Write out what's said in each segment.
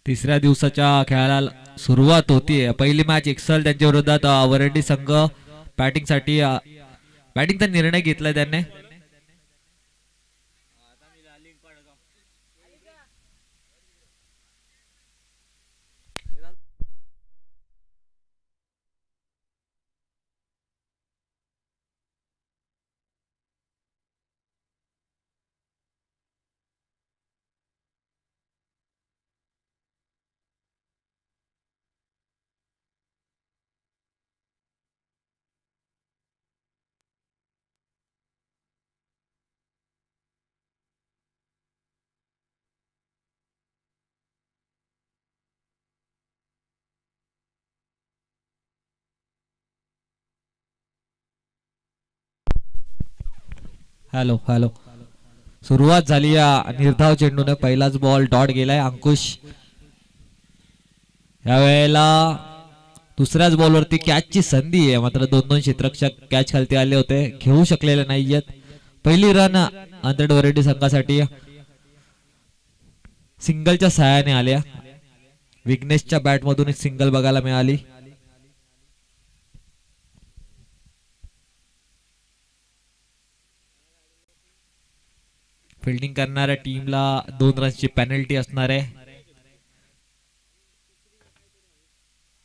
तिसऱ्या दिवसाच्या खेळाला सुरुवात होतीये. पहिली मॅच एक्सल त्यांच्या विरोधात वरंडी संघ बॅटिंगसाठी बॅटिंगचा निर्णय घेतलाय त्यांनी. हॅलो हॅलो, सुरुवात झाली या निर्धाव चेंडूने. पहिलाच बॉल डॉट गेलाय अंकुश. यावेळेला दुसऱ्याच बॉलवरती कॅचची संधी आहे, मात्र दोन दोन क्षेत्ररक्षक कॅच खालती आले होते, घेऊ शकलेले नाहीयेत. पहिली रन अंतर्ड वरंडी संघासाठी सिंगलच्या सहाय्याने आल्या. विघ्नेशच्या बॅट मधून सिंगल बघायला मिळाली. फिल्डिंग करणाऱ्या टीमला 2 रन्सची पेनल्टी असणार आहे.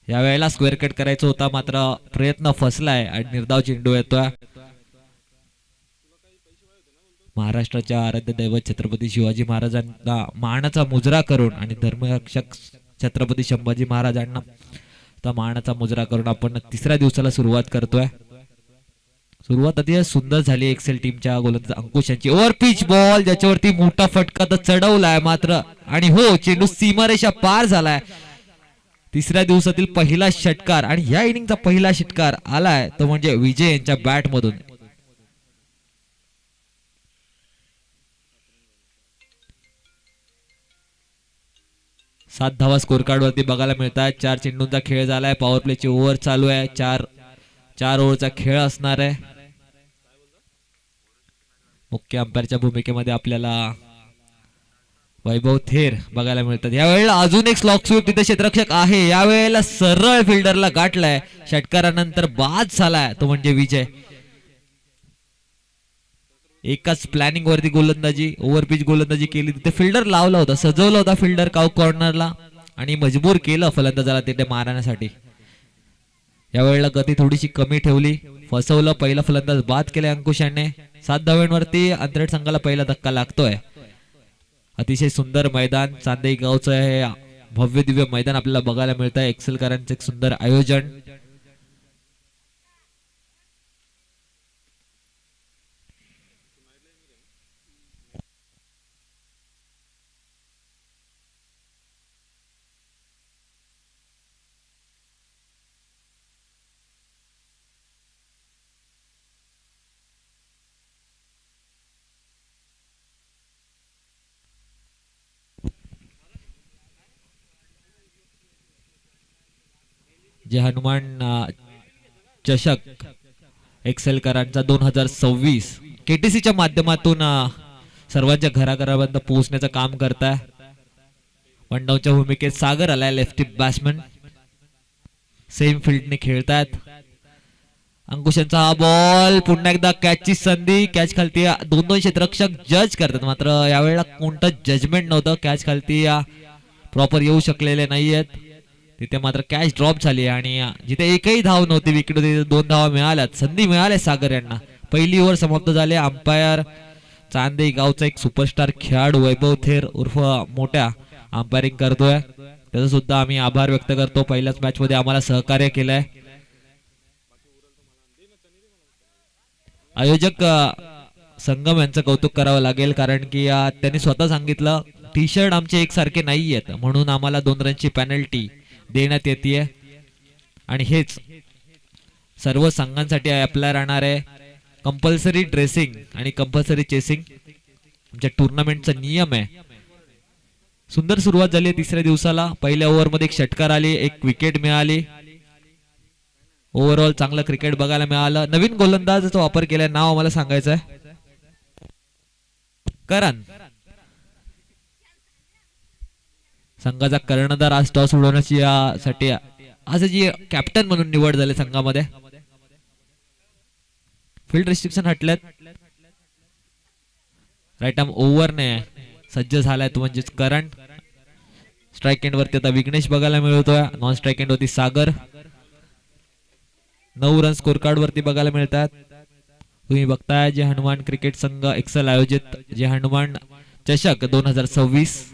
यावेळेला स्क्वेअर कट करायचा होता, मात्र प्रयत्न फसलाय आणि निर्धाव चेंडू येतोय. महाराष्ट्राच्या आराध्य दैवत छत्रपती शिवाजी महाराजांना मानाचा मुजरा करून आणि धर्मरक्षक छत्रपती संभाजी महाराजांना मानाचा मुजरा करून आपण तिसऱ्या दिवसाला सुरुवात करतोय. सुरुवात अतिशय सुंदर झाली एक्सेल टीमच्या गोलंदाज अंकुश यांची. ओव्हर पिच बॉल ज्याच्यावरती मोठा फटका तर चढवलाय मात्र, आणि हो, चेंडू सीमारेषा पार झालाय. तिसऱ्या दिवसातील पहिला षटकार आणि या इनिंगचा पहिला षटकार आलाय तो म्हणजे विजय यांच्या बॅट मधून. सात धावा स्कोर कार्ड वरती बघायला मिळतात. 4 चेंडूंचा खेळ झालाय. पॉवर प्लेची ओव्हर चालू आहे. 4 ओव्हरचा खेळ असणार आहे. मुख्य अंपायरच्या भूमिकेमध्ये आपल्याला वैभव थेर बघायला मिळतात. यावेळेला अजून एक स्लॉक स्वीप तिथे क्षेत्ररक्षक आहे. यावेळेला सरळ फिल्डरला गाठलाय. षटकारानंतर बाद झालाय तो म्हणजे विजय. एकाच प्लॅनिंग वरती गोलंदाजी, ओव्हरपिच गोलंदाजी केली. तिथे फिल्डर लावला होता, सजवला होता फिल्डर काउ कॉर्नरला आणि मजबूर केलं फलंदाजाला तिथे मारण्यासाठी. यावेळेला गती थोडीशी कमी ठेवली, फसवलं. पहिला फलंदाज बाद केलाय अंकुश यांनी. 7 धावांवरती अंतरेड संघाला पहिला धक्का लागतोय. अतिशय सुंदर मैदान चांदई गावचं हे भव्य दिव्य मैदान आपल्याला बघायला मिळत आहे. एक्सेलकरांचं एक सुंदर आयोजन. जे हनुमान चषक एक्सेलकरांचा 2026 केटीसीच्या माध्यमातून सर्वांच्या घराघरापर्यंत पोहोचण्याचं काम करताय. वनडाऊनच्या भूमिकेत सागर आलाय, लेफ्टी बॅट्समन. सेम फील्डने खेळतात. अंकुशांचा हा बॉल, पुन्हा एकदा कॅचची संधी. कॅच खालती 2 क्षेत्ररक्षक जज करतात, मात्र यावेळेला कोणतं जजमेंट नव्हतं. कॅच खालती प्रॉपर येऊ शकलेले नाहीयेत. तिथे मात्र कॅच ड्रॉप झाली आणि जिथे एकही धाव नव्हती विकेट, तिथे 2 धावा मिळाल्यात. संधी मिळाल्या सागर यांना. पहिली ओव्हर समाप्त झाली. अंपायर चांदई गावचा एक सुपरस्टार खेळाडू वैभव थेर उर्फ मोठ्या अंपायरिंग करतोय. त्याचा सुद्धा आम्ही आभार व्यक्त करतो. पहिल्याच मॅच मध्ये आम्हाला सहकार्य केलंय. आयोजक संगम यांचं कौतुक करावं लागेल, कारण की त्यांनी स्वतः सांगितलं टी शर्ट आमचे एकसारखे नाहीयेत, म्हणून आम्हाला 2 रनची पेनल्टी देण्यात येते. आणि हेच सर्व संघांसाठी अप्लाय राहणार आहे. कंपल्सरी ड्रेसिंग आणि कंपल्सरी चेसिंग आमच्या टुर्नामेंटचा नियम आहे. सुंदर सुरुवात झाली तिसऱ्या दिवसाला. पहिल्या ओव्हर मध्ये एक षटकार आली, एक विकेट मिळाली. ओव्हरऑल चांगलं क्रिकेट बघायला मिळालं. नवीन गोलंदाजाचा वापर केलाय, नाव आम्हाला सांगायचं आहे. करण संघाचा कर्णधार आज टॉस उडवण्याची यासाठी आज जी कॅप्टन म्हणून निवड झाली संघामध्ये. फील्ड रिस्ट्रिक्शन हटलेत. राईट आर्म ओव्हरने सज्ज झालाय तो म्हणजेच करण. स्ट्राईक एंड वरती आता विघ्नेश बघायला मिळतोय. नॉन स्ट्राईक एंड वरती सागर. 9 रन स्कोर कार्ड वरती बघायला मिळतात. तुम्ही बघताय जे हनुमान क्रिकेट संघ एक्सेल आयोजित जे हनुमान चषक 2026.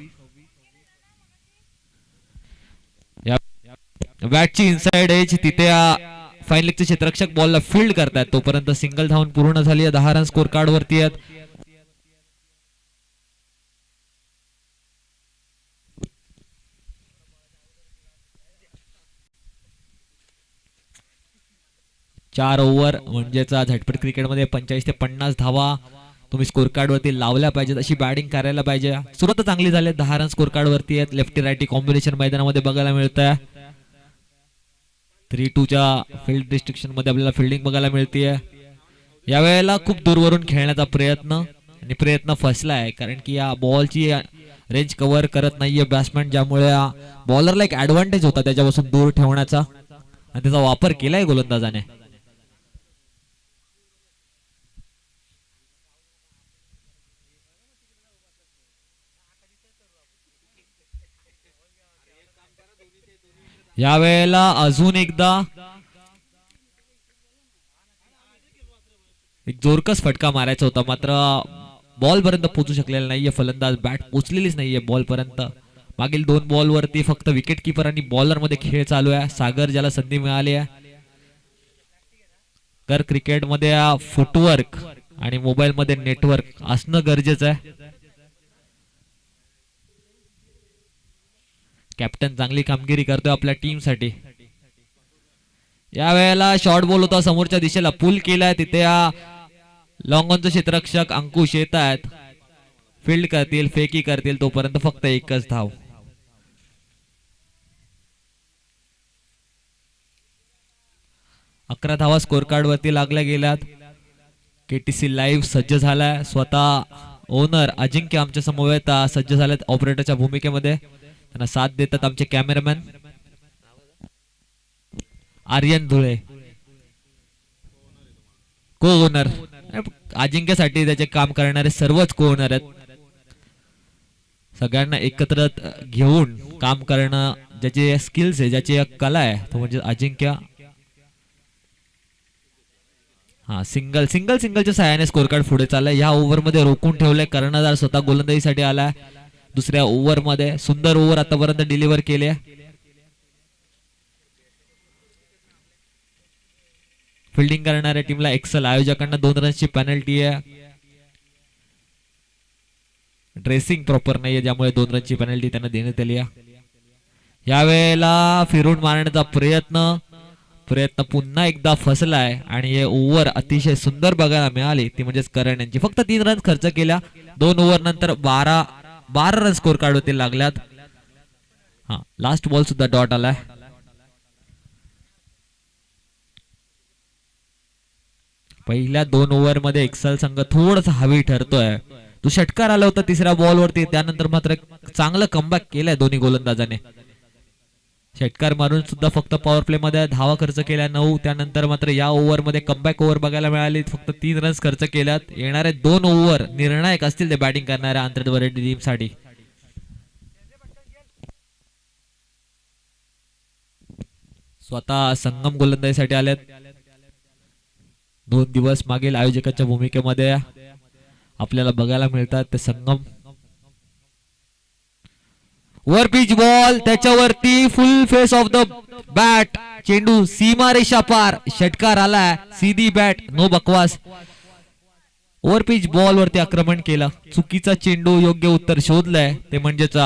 बॅटची इनसाइड एज तिथे फाईन लेगचे क्षेत्ररक्षक बॉलला फील्ड करतात तोपर्यंत सिंगल धावून पूर्ण झाली. 10 रन स्कोर कार्ड वरती आहेत. चार ओव्हर म्हणजेच झटपट क्रिकेटमध्ये 45 ते 50 धावा तुम्ही स्कोर कार्ड वरती लावल्या पाहिजेत. अशी बॅटिंग करायला पाहिजे. सुरुवात चांगली झाली. 10 रन स्कोर कार्ड वरती आहेत. लेफ्टी राईटी कॉम्बिनेशन मैदानामध्ये बघायला मिळत आहे. 3-2च्या फील्ड रिस्ट्रिक्शन मध्ये आपल्याला फिल्डिंग बघायला मिळते. यावेळेला खूप दूरवरून खेळण्याचा प्रयत्न फसलाय कारण की या बॉलची रेंज कव्हर करत नाहीये बॅट्समॅन, ज्यामुळे बॉलरला एक ऍडव्हान्टेज होता त्याच्यापासून दूर ठेवण्याचा आणि त्याचा वापर केलाय गोलंदाजाने. यावेळेला अजून एकदा एक जोरकस फटका मारायचा होता मात्र बॉल पर्यंत पोहोचू शकलेला नाहीये फलंदाज. बॅट पोचलेलीच नाहीये बॉल पर्यंत. मागील 2 बॉल वरती फक्त विकेट कीपर आणि बॉलर मध्ये खेळ चालू आहे. सागर ज्याला संधी मिळाली आहे. तर क्रिकेटमध्ये फुटवर्क आणि मोबाईल मध्ये नेटवर्क असणं गरजेचं आहे. कॅप्टन चांगली कामगिरी करतोय आपल्या टीम साठी. यावेळेला शॉर्ट बॉल होता समोरच्या दिशेला पुल केलाय. तिथे लॉंग ऑनचे क्षेत्ररक्षक अंकुश येत आहेत. फील्ड करतील फेकी करतील तोपर्यंत फक्त एकच धाव. अकरा धावा स्कोर कार्ड वरती लागल्या गेल्यात. केटीसी लाईव्ह सज्ज झालाय. स्वतः ओनर अजिंक्य आमच्या समवेत सज्ज झालेत ऑपरेटरच्या भूमिकेमध्ये. त्यांना साथ देतात आमचे कॅमेरामॅन आर्यन धुळे. को ओनर अजिंक्यसाठी त्याचे काम करणारे सर्वच को ओनर आहेत. सगळ्यांना एकत्र घेऊन काम करणं ज्याचे स्किल्स आहे ज्याची कला आहे तो म्हणजे अजिंक्य. सिंगलच्या सहाय्याने स्कोर कार्ड पुढे चाललाय. या ओव्हर मध्ये रोखून ठेवलंय. कर्णधार स्वतः गोलंदाजीसाठी आलाय. दुसऱ्या ओव्हर मध्ये सुंदर ओव्हर आतापर्यंत डिलिव्हर केले. फिल्डिंग करणाऱ्या टीमला एक्सेल आयोजकांना 2 रनची पेनल्टी आहे. ड्रेसिंग प्रॉपर नाहीये ज्यामुळे 2 रनची पेनल्टी त्यांना देण्यात आली आहे. यावेळेला फिरून मारण्याचा प्रयत्न पुन्हा एकदा फसलाय आणि हे ओव्हर अतिशय सुंदर बघायला मिळाली ती म्हणजेच करण यांची. फक्त 3 रन खर्च केल्या. 2 ओव्हर नंतर 12 रन स्कोर कार्ड होते लागल्यात. लास्ट बॉल सुद्धा डॉट आलाय. पहिल्या 2 ओव्हर मध्ये एक्सेल संघ थोडासा हवी ठरतोय. तो षटकार आला होता तिसऱ्या बॉल वरती. त्यानंतर मात्र चांगलं कमबॅक केलंय दोन्ही गोलंदाजाने. षटकार मारून सुद्धा फक्त पॉवर प्ले मध्ये धावा खर्च केल्या 9. त्यानंतर मात्र या ओव्हर मध्ये कमबॅक ओव्हर बघायला मिळाली. फक्त 3 रन्स खर्च केल्यात. येणारे 2 ओव्हर निर्णायक असतील ते बॅटिंग करणाऱ्या आंतरवरील टीम साठी. स्वतः संगम गोलंदाजीसाठी आलेत. 2 दिवस मागील आयोजकांच्या भूमिकेमध्ये आपल्याला बघायला मिळतात ते संगम. वर पिच बॉल त्याच्यावरती फुल फेस ऑफ द बॅट. चेंडू सीमा रेषा पार. षटकार आलाय. सीधी बॅट नो बकवास. ओव्हर पिच बॉल वरती आक्रमण केलं. चुकीचा चेंडू योग्य उत्तर शोधलंय ते म्हणजेच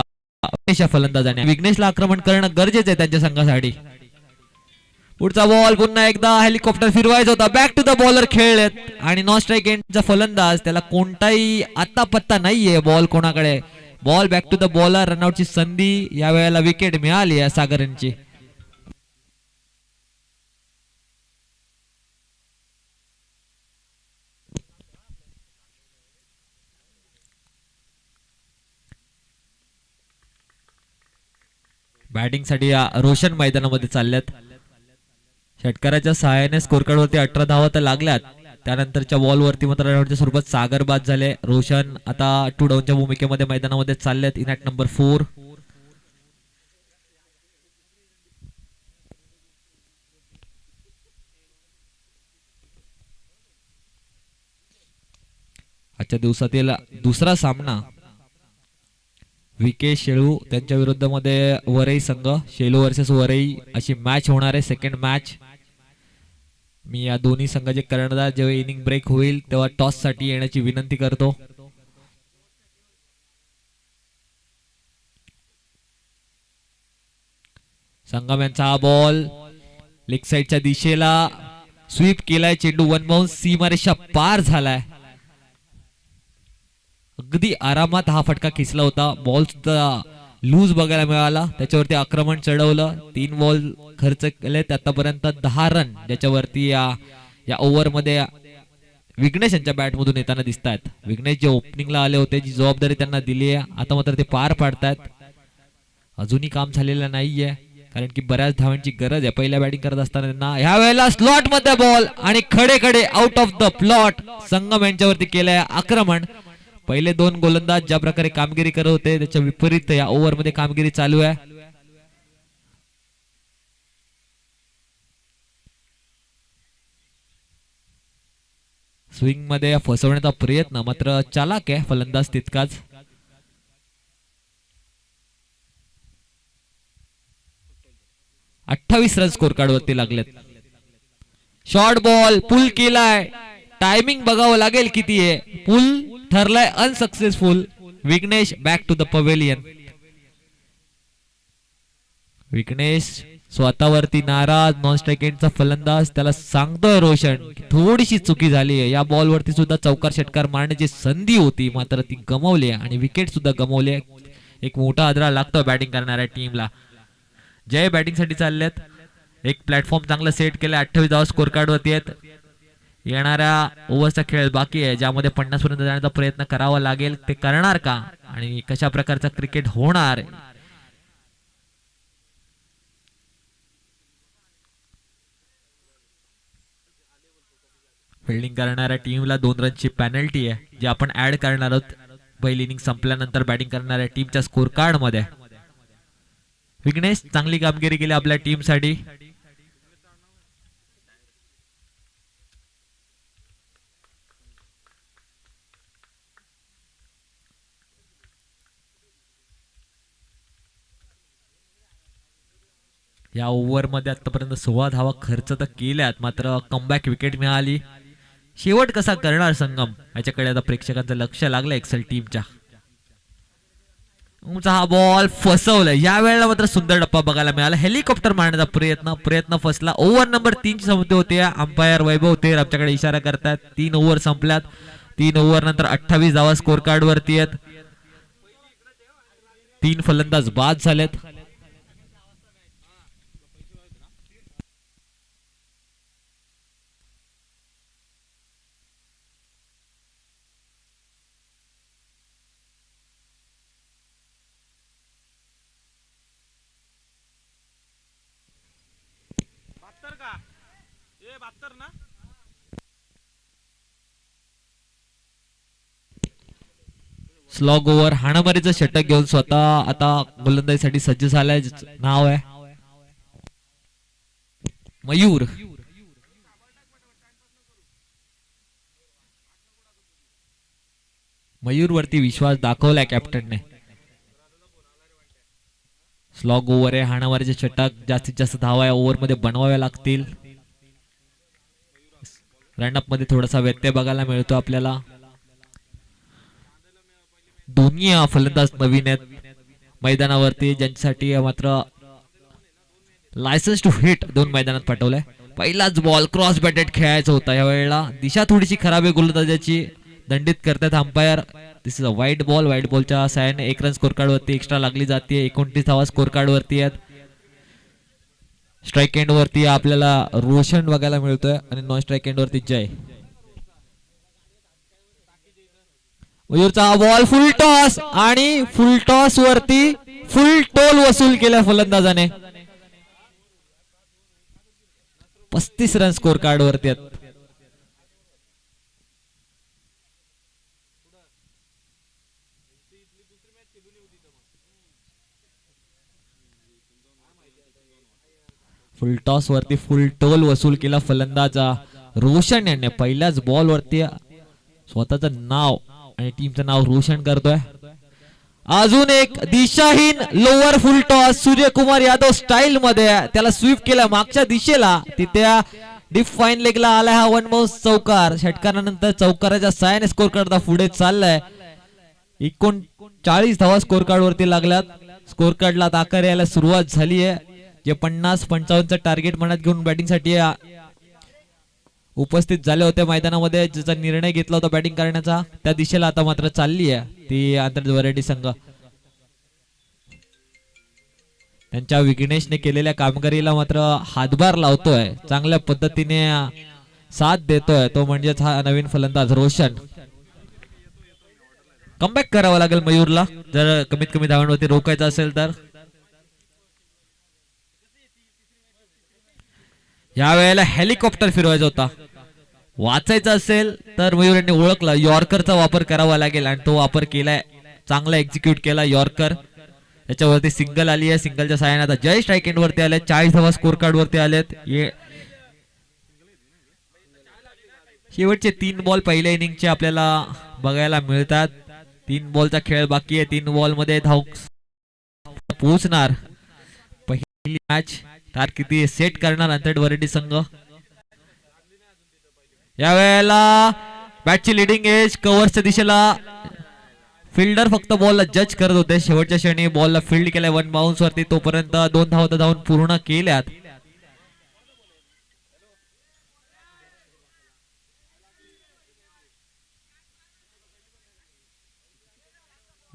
फलंदाजाने. विघ्नेशला आक्रमण करणं गरजेचं आहे त्यांच्या संघासाठी. पुढचा बॉल पुन्हा एकदा हेलिकॉप्टर फिरवायचा होता. बॅक टू द बॉलर खेळलेत आणि नॉन स्ट्राईक एंडचा फलंदाज त्याला कोणताही आता पत्ता नाहीये बॉल कोणाकडे. Ball back to the bowler. रनआउटची संधी. या वेळेला विकेट मिळाली आहे सागर यांची. बॅटिंग साठी रोशन मैदानामध्ये चालल्यात. षटकाराच्या सहाय्याने स्कोर कार्ड वरती 18 धावा तर लागल्यात. त्यानंतरच्या बॉल वरती मात्र रनआउटच्या स्वरूपात सागर बाद झाले. रोशन आता 2 डाऊनच्या भूमिकेमध्ये मैदानामध्ये चालल्यात इन ॲट नंबर 4. आजच्या दिवसातील दुसरा सामना विके शेळू त्यांच्या विरुद्ध मध्ये वरई संघ, शेलू वर्सेस वरई अशी मॅच होणार आहे. Second match. मी या दोन्ही संघाचे कर्णधार जेव्हा इनिंग ब्रेक होईल तेव्हा टॉस साठी येण्याची विनंती करतो. संगम यांचा हा बॉल लेग साइडच्या दिशेला स्वीप केलाय. चेंडू वन बाउंस सीमारेषा पार झालाय. अगदी आरामात हा फटका खेचला होता. बॉल सुद्धा लूज बघायला मिळाला. त्याच्यावरती आक्रमण चढवलं. 3 बॉल खर्च केले आतापर्यंत 10 रन, ज्याच्यावरती या ओव्हर मध्ये विघ्नेश यांच्या बॅट मधून येताना दिसत आहेत. विघ्नेश जे ओपनिंगला आले होते, जी जबाबदारी त्यांना दिली आहे, आता मात्र ते पार पाडतायत. अजूनही काम झालेलं नाहीये, कारण की बऱ्याच धावांची गरज आहे पहिल्या बॅटिंग करत असताना त्यांना. ह्या वेळेला स्लॉट मध्ये बॉल आणि खडे खडे आउट ऑफ द प्लॉट संगम यांच्यावरती केलंय आक्रमण. पहिले 2 गोलंदाज ज्या प्रकारे कामगिरी करत होते त्याच्या विपरीत या ओव्हर मध्ये कामगिरी चालू आहे. स्विंग मध्ये फसवण्याचा प्रयत्न मात्र चालाक आहे फलंदाज तितकाच. अठ्ठावीस रन स्कोर कार्ड वरती लागलेत. शॉर्ट बॉल पुल केलाय. टायमिंग बघावं लागेल किती आहे. पुल ठरलाय unsuccessful. Vignesh back to the pavilion. Vignesh स्वतःवरती नाराज. नॉन स्ट्राइक एंडचा फलंदाज त्याला सांगतोय रोशन थोडीशी चुकी झाली आहे. या बॉल वरती सुद्धा चौकार षटकार मारण्याची संधी होती मात्र ती गमावली आणि विकेट सुद्धा गमावली. एक मोठा आदरा लागतोय बॅटिंग करणाऱ्या टीमला. जय बॅटिंग साठी चाललेत. एक प्लॅटफॉर्म चांगला सेट केलाय. 28 धावा स्कोर कार्ड वरती आहेत. येणाऱ्या ओव्हरचा खेळ बाकी आहे, ज्यामध्ये 50 पर्यंत जाण्याचा प्रयत्न करावा लागेल. ते करणार का आणि कशा प्रकारचा क्रिकेट होणार? फिल्डिंग करणाऱ्या टीमला 2 रनची पेनल्टी आहे, जी आपण ऍड करणार आहोत पहिली इनिंग संपल्यानंतर बॅटिंग करणाऱ्या टीमच्या स्कोर कार्ड मध्ये. विघ्नेश चांगली कामगिरी केली आपल्या टीम साठी. या ओव्हर मध्ये आतापर्यंत 16 धावा खर्च तर केल्यात, मात्र कमबॅक विकेट मिळाली. शेवट कसा करणार संगम याच्याकडे आता प्रेक्षकांचं लक्ष लागलं एक्सेल टीमच्या. उंचा हा बॉल फसवलाय. या वेळेला मात्र सुंदर डप्पा बघायला मिळाला. हेलिकॉप्टर मारण्याचा प्रयत्न फसला. ओव्हर नंबर 3 ची संपत्ती होते. अंपायर वैभव तेर आमच्याकडे इशारा करतात 3 ओव्हर संपल्यात. 3 ओव्हर नंतर 28 धावा स्कोर कार्ड वरती आहेत. 3 फलंदाज बाद झालेत. स्लॉग ओव्हर हाणामारीचं षटक घेऊन स्वतः आता गोलंदाजीसाठी सज्ज झालाय. नाव आहे मयूर. मयूर वरती विश्वास दाखवलाय कॅप्टनने. स्लॉग ओव्हर आहे. हाणामारीचे षटक. जास्तीत जास्त धावा ओव्हर मध्ये बनवाव्या लागतील. रनअप मध्ये थोडासा व्यत्यय बघायला मिळतो आपल्याला. दोन्ही फलंदाज नवीन आहेत मैदानावरती, ज्यांच्यासाठी मात्र लायसन्स टू हिट 2 मैदानात पाठवलंय. पहिलाच बॉल क्रॉस बॅटेड खेळायचा होता. या वेळेला दिशा थोडीशी खराब आहे गोलंदाजाची. दंडित करतात अंपायर. दिस इज अ वाईट बॉल. व्हाईट बॉलच्या साहाय्याने 1 रन स्कोर कार्ड वरती एक्स्ट्रा लागली जाते. 29 धावा स्कोर कार्ड वरती आहेत. स्ट्राइक एंड वरती आपल्याला रोशन बघायला मिळतोय आणि नॉन स्ट्राइक एंड वरती जय. मयूरचा बॉल फुल टॉस आणि फुल टॉस वरती फुल टोल वसूल केला फलंदाजाने. 35 रन स्कोर कार्ड वरती आहेत. फुल टॉस वरती फुल टोल वसूल केला फलंदाजा रोशन यांनी. पहिल्याच बॉल वरती स्वतःचं नाव आणि टीमचं नाव रोशन करतोय. अजून एक दिशाहीन lower full toss Suryakumar Yadav style मध्ये त्याला स्वीप केला मागच्या दिशेला. तिथे डीप फाईन लेगला आलाय हा वन बाउन्स चौकार. षटकारानंतर चौकाराच्या साहाय्याने स्कोर करता पुढे चाललाय. 39 धावा स्कोर कार्ड वरती लागल्यात. स्कोर कार्डला आता आकार यायला सुरुवात झाली आहे. जे 50-55 टार्गेट मनात घेऊन बॅटिंग साठी उपस्थित झाले होते मैदानामध्ये, ज्याचा निर्णय घेतला होता बॅटिंग करण्याचा, त्या दिशेला आता मात्र चालली आहे ती आंतरराष्ट्रीय वरायटी संघ. त्यांच्या विघ्नेशने केलेल्या कामगिरीला मात्र हातभार लावतोय, चांगल्या पद्धतीने साथ देतोय तो म्हणजेच हा नवीन फलंदाज रोशन. कमबॅक करावा लागेल मयूरला जर कमीत कमी धावांवरती रोखायचं असेल तर. या वेळेला हेलिकॉप्टर फिरवायचा होता. वाचायचं असेल तर मयूर यांनी ओळखला यॉर्करचा वापर करावा लागेल आणि तो वापर केलाय, चांगला एक्झिक्यूट केला यॉर्कर. त्याच्यावरती सिंगल आली आहे. सिंगलच्या साहाय्याने आता जय स्ट्राईक एंड वरती आले. 40 धावा स्कोर कार्ड वरती आलेत. शेवटचे 3 बॉल पहिल्या इनिंगचे आपल्याला बघायला मिळतात. 3 बॉलचा खेळ बाकी आहे. 3 बॉल मध्ये धाव पोहोचणार. पहिली मॅच तार किती सेट करणार आंतरराष्ट्रीय वरायटी संघ. या वेळेला बॅटची लिडिंग एज कव्हरच्या दिशेला फिल्डर फक्त बॉलला जज करत होते. शेवटच्या क्षणी बॉलला फील्ड केलाय वन बाउन्स वरती. तोपर्यंत 2 धावा धावून पूर्ण केल्यात.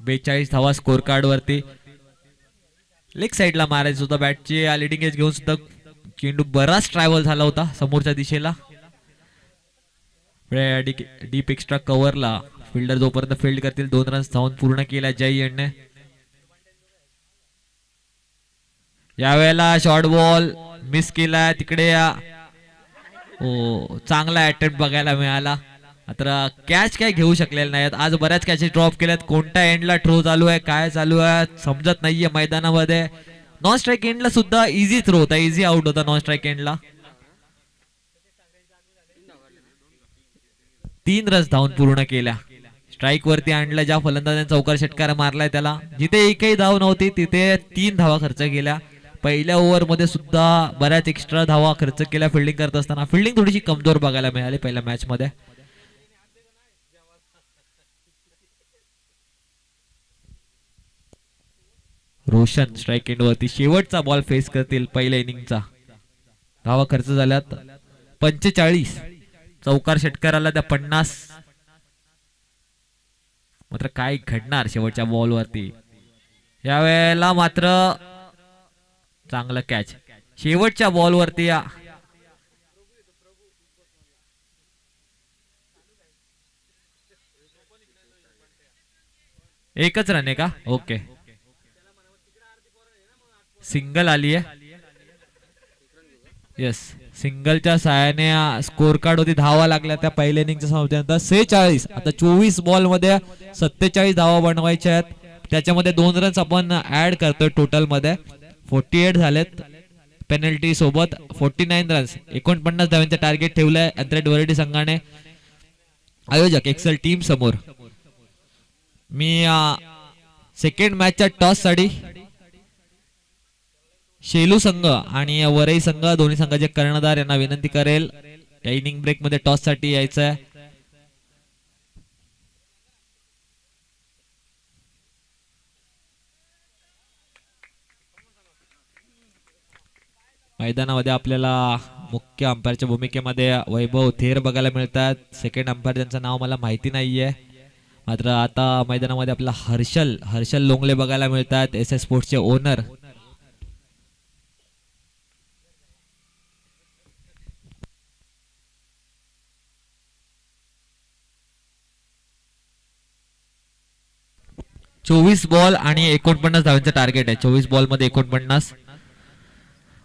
बेचाळीस धावा स्कोर कार्ड वरती. लेग साइडला मारायचं होतं बॅटची लिडिंग एज घेऊन सुद्धा चेंडू बराच ट्रॅव्हल झाला होता समोरच्या दिशेला. डीप एक्स्ट्रा कव्हरला फिल्डर जोपर्यंत फील्ड करतील 2 रन्स धावून पूर्ण केला जय यांनी. यावेळेला शॉर्ट बॉल मिस केला तिकडे. चांगला अटेम्प्ट बघायला मिळाला. आता कॅच काय घेऊ शकलेले नाहीत. आज बऱ्याच कॅचेस ड्रॉप केल्यात. कोणत्या एंडला थ्रो चालू आहे काय चालू आहे समजत नाहीये मैदानामध्ये. नॉन स्ट्राईक एंडला सुद्धा इझी थ्रो होता, इझी आउट होता नॉन स्ट्राईक एंडला. 3 रन्स धावून पूर्ण केल्या. स्ट्राईक वरती आणलं ज्या फलंदाजाने चौकार षटकार मारलाय त्याला. जिथे एकही धाव नव्हती तिथे 3 धावा खर्च केल्या. पहिल्या ओव्हर मध्ये सुद्धा बऱ्याच एक्स्ट्रा धावा खर्च केल्या फिल्डिंग करत असताना. फिल्डिंग थोडीशी कमजोर बघायला मिळाली पहिल्या मॅच मध्ये. रोशन स्ट्राईक एंड वरती शेवटचा बॉल फेस करतील पहिल्या इनिंगचा. धावा खर्च झाल्यात 45. चौकार षटकाराला त्या 50. मात्र काय घडणार शेवटच्या बॉल वरती. यावेळेला मात्र चांगला कॅच शेवटच्या बॉल वरती. एकच रन आहे का? ओके. सिंगल आली आहे. येस, सिंगलच्या साहाय्याने स्कोर कार्ड होती धावा लागल्या त्या पहिल्या इनिंगच्या समाप्तीनंतर 46. आता 24 बॉल मध्ये 47 धावा बनवायच्या आहेत. त्याच्यामध्ये 2 रन्स आपण ऍड करतोय टोटल मध्ये. 48 झालेत पेनल्टी सोबत. 49 रन्स 49 धावांचं टार्गेट ठेवलंय आंतरराष्ट्रीय वरायटी संघाने आयोजक एक्सेल टीम समोर. मी सेकंड मॅचच्या टॉस साठी शेलू संघ आणि वरई संघ दोन्ही संघाचे कर्णधार यांना विनंती करेल या इनिंग ब्रेक मध्ये टॉस साठी यायचं आहे. मैदानामध्ये आपल्याला मुख्य अंपायरच्या भूमिकेमध्ये वैभव थेर बघायला मिळतात. सेकंड अंपायर ज्यांचं नाव मला माहिती नाहीये. मात्र आता मैदानामध्ये आपल्याला हर्षल लोंगले बघायला मिळतात, एस एस स्पोर्ट्सचे ओनर. 24 बॉल आणि 49 धावांचं टार्गेट आहे. 24 बॉल मध्ये 49.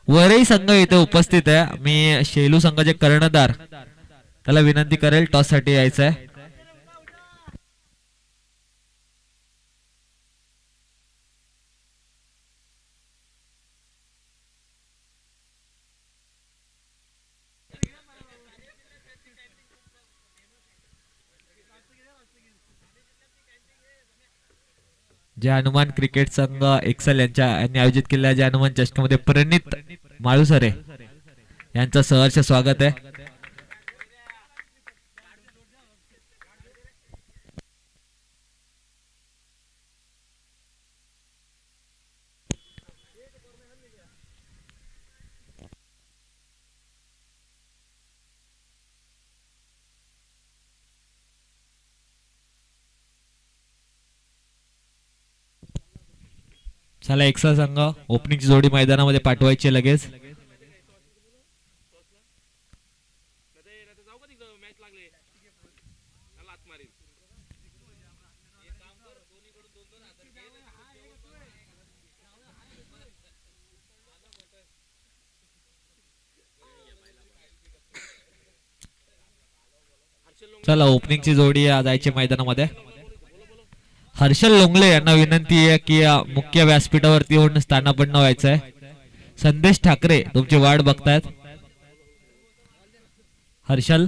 वरही संघ इथे उपस्थित आहे. मी शेलू संघाचे कर्णधार त्याला विनंती करेल टॉस साठी यायचं आहे. जे हनुमान क्रिकेट संघ एक्सेल यांनी आयोजित केलेल्या जे हनुमान चषकामध्ये प्रणित माळुसरे यांचं सहर्ष स्वागत आहे. चला एक्सेल संघ ओपनिंगची जोडी मैदानामध्ये पाठवायची लगेच. चला ओपनिंगची जोडी जायची मैदानामध्ये. हर्षल लोंगले यांना विनंती आहे की मुख्य व्यासपीठावरती येऊन स्थानापन्न व्हायचं आहे. संदेश ठाकरे तुमची वाट बघतायत. हर्षल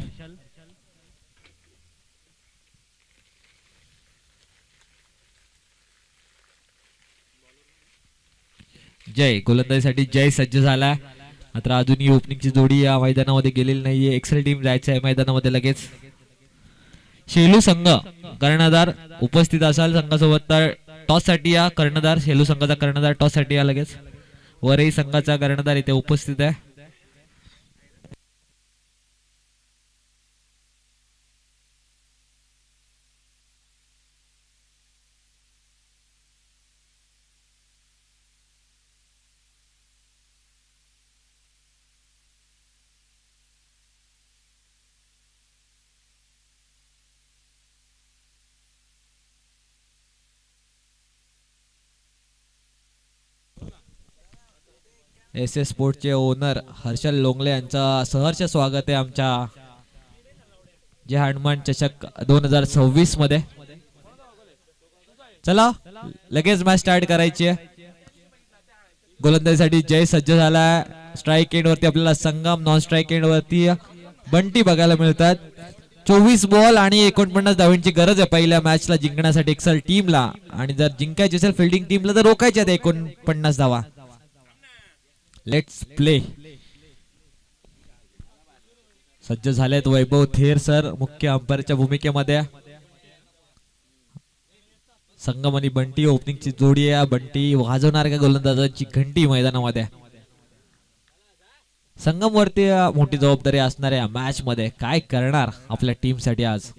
जय गोलंदाजीसाठी जय सज्ज झाला. मात्र अजूनही ओपनिंगची जोडी या मैदानामध्ये गेलेली नाहीये. एक्सेल टीम जायचं आहे मैदानामध्ये लगेच. शेलू संघ कर्णधार उपस्थित असाल संघासोबत तर टॉस साठी या. कर्णधार शेलू संघाचा कर्णधार टॉस साठी या लगेच. वरही संघाचा कर्णधार इथे उपस्थित आहे. एस एस स्पोर्टचे ओनर हर्षल लोंगले यांचा सहर्ष स्वागत आहे आमच्या जे हनुमान चषक 2026 मध्ये. चला लगेच मॅच स्टार्ट करायची आहे. गोलंदाजीसाठी जय सज्ज झालाय. स्ट्राईक एंड वरती आपल्याला संगम, नॉन स्ट्राईक एंड वरती बंटी बघायला मिळतात. 24 बॉल आणि 49 धावांची गरज आहे पहिल्या मॅचला जिंकण्यासाठी एक्सेल टीमला. आणि जर जिंकायची असेल फिल्डिंग टीमला तर रोखायच्या 49 धावा. Let's play. सज्ज झालेत वैभव थेर सर मुख्य अंपायरच्या भूमिकेमध्ये. संगम आणि बंटी ओपनिंगची जोडी आहे. बंटी वाजवणार का गोलंदाजांची घंटी मैदानामध्ये. संगम वरती मोठी जबाबदारी असणार आहे मॅच मध्ये. काय करणार आपल्या टीम साठी आज.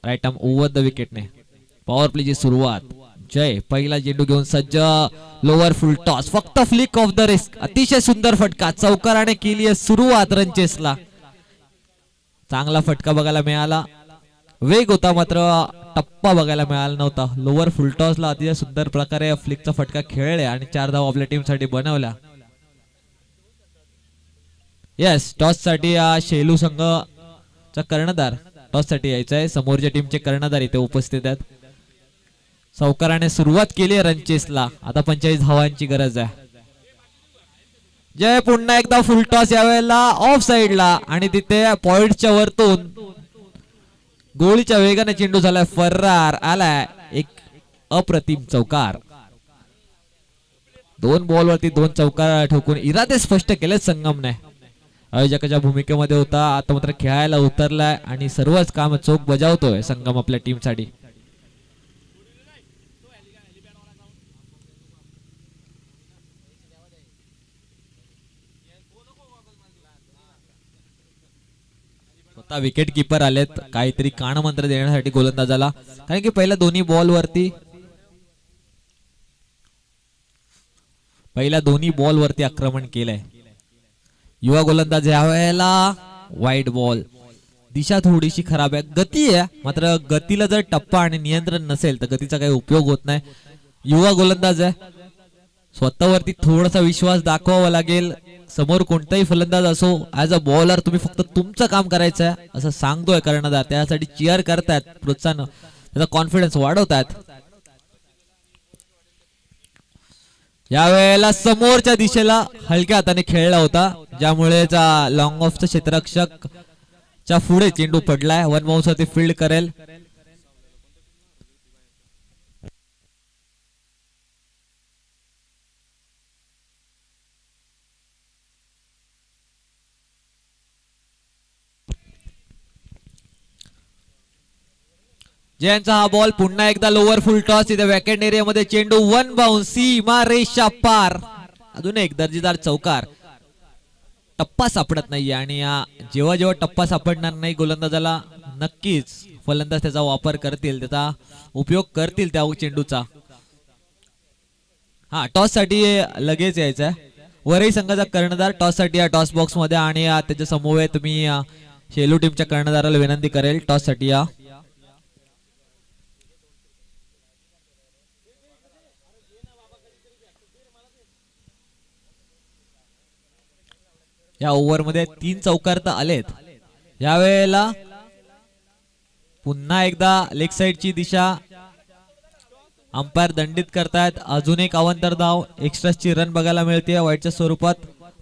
राईट आर्म ओव्हर द विकेटने पॉवर प्लेची सुरुवात. जय पहिला चेंडू घेऊन सज्ज. लोअर फुल टॉस फक्त फ्लिक ऑफ द रिस्क. अतिशय सुंदर फटका चौकाराने केली आहे सुरुवात रनचेसला. चांगला फटका बघायला मिळाला. वेग होता मात्र टप्पा बघायला मिळाला नव्हता. लोअर फुल टॉसला अतिशय सुंदर प्रकारे फ्लिकचा फटका खेळले आणि 4 धावा आपल्या टीम साठी बनवल्या. येस टॉस साठी शेलू संघाचा कर्णधार टॉस साठी यायचा आहे. समोरच्या टीमचे कर्णधार इथे उपस्थित आहेत. सावकाराने सुरुवात केली रनचेसला. आता 45 धावांची गरज आहे. जय पुन्हा एकदा फुल टॉस यावेळेला ऑफ साइडला आणि तिथे पॉइंटच्या वरतून गोळीच्या वेगाने चेंडू झालाय फरार आलाय. एक अप्रतिम चौकार. 2 बॉल वरती 2 चौकार ठोकून इरादे स्पष्ट केले संगमने. आयोजकाच्या भूमिकेमध्ये होता आता मात्र खेळायला उतरलाय आणि सर्वच काम चोख बजावतोय संगम आपल्या टीम साठी. स्वतः विकेट कीपर आलेत काहीतरी कानमंत्र देण्यासाठी गोलंदाजाला. कारण की पहिल्या दोन्ही बॉल वरती आक्रमण केलंय. युवा गोलंदाज यावेळेला वाईट बॉल. दिशा थोडीशी खराब आहे, गती आहे मात्र गतीला जर टप्पा आणि नियंत्रण नसेल तर गतीचा काही उपयोग होत नाही. युवा गोलंदाज आहे, स्वतःवरती थोडासा विश्वास दाखवावा लागेल. समोर कोणताही फलंदाज असो, ऍज अ बॉलर तुम्ही फक्त तुमचं काम करायचं आहे असं सांगतोय कर्णधार. त्यासाठी चीअर करतायत, प्रोत्साहन, त्याचा कॉन्फिडन्स वाढवतात. यावेळेला समोरच्या दिशेला हलक्या हाताने खेळला होता, ज्यामुळे लॉंग ऑफचा क्षेत्ररक्षक च्या पुढे चेंडू पडलाय. वन बाउन्स वरती फील्ड करेल. जयांचा हा बॉल पुन्हा एकदा लोअर फुल टॉस. इथे वॅकेंट एरियामध्ये चेंडू, वन बाउन्स, सीमा रेषा पार. अजून एक दर्जेदार चौकार. टप्पा सापडत नाहीये आणि जेव्हा जेव्हा टप्पा सापडणार नाही गोलंदाजाला नक्कीच फलंदाज त्याचा वापर करतील, त्याचा उपयोग करतील त्या चेंडूचा. हा टॉस साठी लगेच यायचा आहे. वरही संघाचा कर्णधार टॉस साठी या टॉस बॉक्स मध्ये आणि त्याच्या समोर तुम्ही शेलू टीमच्या कर्णधाराला विनंती करेल टॉस साठी या. या ओव्हर मध्ये 3 चौकार तर आलेत. यावेळेला पुन्हा एकदा लेग साइडची दिशा अंपायर दंडित करतायत. अजून एक अवांतर धाव, एक्स्ट्राची रन बघायला मिळते वाईटच्या स्वरूपात.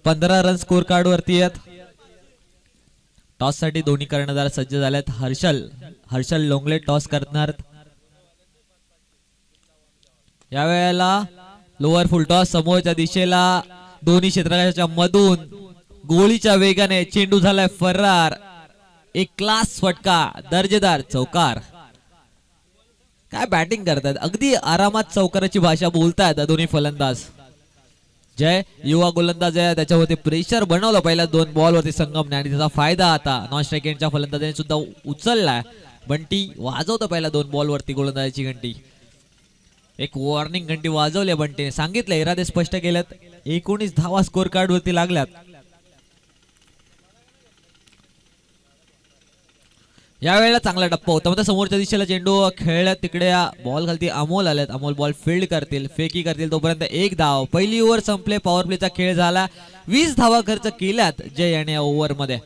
15 रन स्कोर कार्ड वरती आहेत. टॉस साठी दोन्ही कर्णधार सज्ज झालेत. हर्षल लोंगले टॉस करणार. यावेळेला लोअर फुल टॉस. समोरच्या दिशेला दोन्ही क्षेत्ररक्षकाच्या मधून गोळीच्या वेगाने चेंडू झालाय फरार. एक क्लास फटका, दर्जेदार चौकार. काय बॅटिंग करतात, अगदी आरामात चौकाराची भाषा बोलतायत दोन्ही फलंदाज. जय युवा गोलंदाज आहे, त्याच्यावरती प्रेशर बनवलं पहिल्या 2 बॉल वरती संगमने आणि त्याचा फायदा आता नॉन स्ट्राईक एंडच्या फलंदाजाने सुद्धा उचललाय. बंटी वाजवतो पहिल्या 2 बॉल वरती गोलंदाजाची घंटी. एक वॉर्निंग घंटी वाजवली बंटीने, सांगितलं, इरादे स्पष्ट केलेत. 19 धावा स्कोर कार्ड वरती लागल्यात. यावेळेला चांगला टप्पा होता, मात्र समोरच्या दिशेला चेंडू खेळला. तिकडे बॉल खालती अमोल आलेत. अमोल बॉल फील्ड करतील, फेकी करतील. तोपर्यंत 1 धाव. पहिली ओव्हर संपले. पॉवर प्लेचा खेळ झाला. 20 धावा खर्च केल्यात जय याने या ओव्हर मध्ये.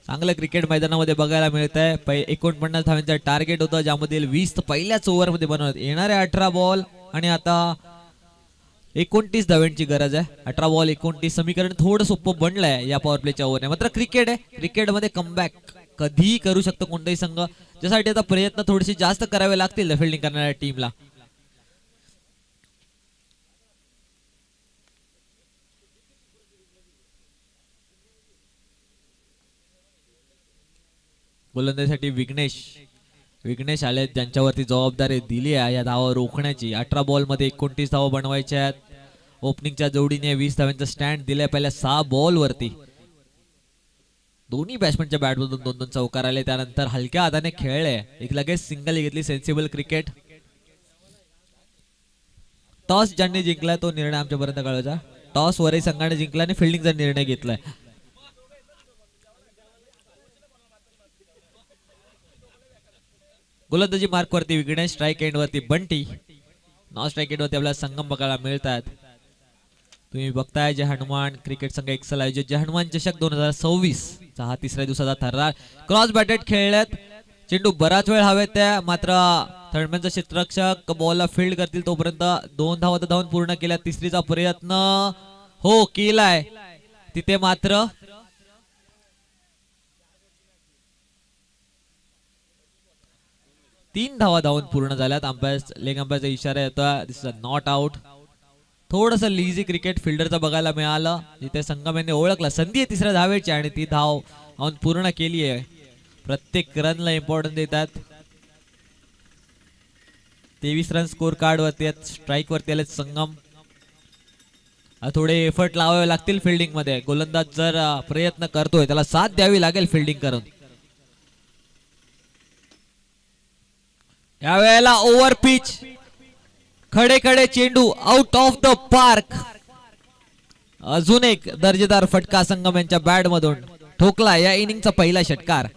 चांगलं क्रिकेट मैदानामध्ये बघायला मिळत आहे. 49 धावांचं टार्गेट होतं, ज्यामधील 20 पहिल्याच ओव्हर मध्ये बनवत. येणारे 18 बॉल आणि आता 29 धावांची गरज आहे. 18 बॉल 29 समीकरण थोडं सोपं बनलंय या पॉवर प्लेच्या ओव्हरने. मात्र क्रिकेट आहे, क्रिकेटमध्ये कमबॅक कधीही करू शकतो कोणताही संघ. ज्यासाठी आता प्रयत्न थोडेसे जास्त करावे लागतील फिल्डिंग करणाऱ्या टीमला. गोलंदाजीसाठी विघ्नेश आले, ज्यांच्यावरती जबाबदारी दिली आहे या धावा रोखण्याची. 18 बॉल मध्ये 29 धावा बनवायच्या आहेत. ओपनिंगच्या जोडीने 20 धावांचा स्टँड दिलाय पहिल्या 6 बॉल वरती. दोन्ही बॅट्समनच्या बॅटमधून 2-2 चौकार आले. त्यानंतर हलक्या हाताने खेळले, एक लगेच सिंगल घेतली. Sensible cricket. टॉस ज्यांनी जिंकलाय तो निर्णय आमच्यापर्यंत कळवायचा. टॉस वरही संघाने जिंकला आणि फिल्डिंगचा निर्णय घेतलाय. गोलंदाजी मार्क वरती विघ्नेश, स्ट्राईक एंड वरती बंटी. नॉन स्ट्राईक एंड वरती आपल्याला संगम बघायला मिळतात. तुम्ही बघताय जय हनुमान क्रिकेट संघ एक्सेल आयोजित जय हनुमान चषक 2026 चा हा 3ऱ्या दिवसाचा थरार. क्रॉस बॅटेड खेळल्यात. चेंडू बराच वेळ हवेत त्या, मात्र थर्डमॅनचा क्षेत्ररक्षक बॉलला फील्ड करतील तोपर्यंत 2 धावा धावून पूर्ण केल्या. तिसरीचा प्रयत्न हो केलाय तिथे, मात्र 3 धावा धावून पूर्ण झाल्यात. लेग अंपायरचा इशारा येतोय, दिस इज नॉट आउट. थोडस लिझी क्रिकेट फिल्डरचा बघायला मिळालं, जिथे संगम यांनी ओळखला संधी आहे 3ऱ्या धावेची आणि ती धाव पूर्ण केली आहे. प्रत्येक रनला इम्पॉर्टन्स देतात. 23 रन स्कोर कार्ड वरती आहेत. स्ट्राईक वरती आले संगम. थोडे एफर्ट लावावे लागतील फिल्डिंग मध्ये. गोलंदाज जर प्रयत्न करतोय त्याला साथ द्यावी लागेल फिल्डिंग करून. यावेळेला ओव्हर पिच, खडे खडे चेंडू, आउट ऑफ द पार्क. अजून एक दर्जेदार फटका संगम यांच्या बॅट मधून ठोकला या इनिंगचा पहिला षटकार.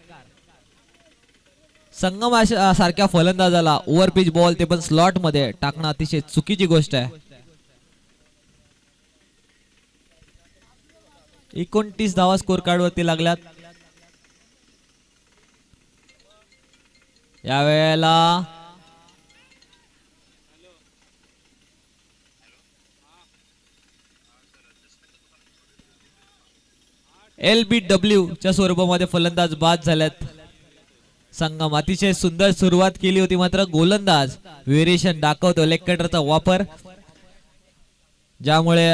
संगम सारख्या फलंदाजाला ओव्हर पिच बॉल ते पण स्लॉट मध्ये टाकणं अतिशय चुकीची गोष्ट आहे. 29 धावा स्कोर कार्ड वरती लागल्यात. यावेळेला LBW च्या स्वरूपामध्ये फलंदाज बाद झाल्यात. संगम अतिशय सुंदर सुरुवात केली होती मात्र गोलंदाज व्हेरिएशन दाखवतो लेग कटरचा वापर ज्यामुळे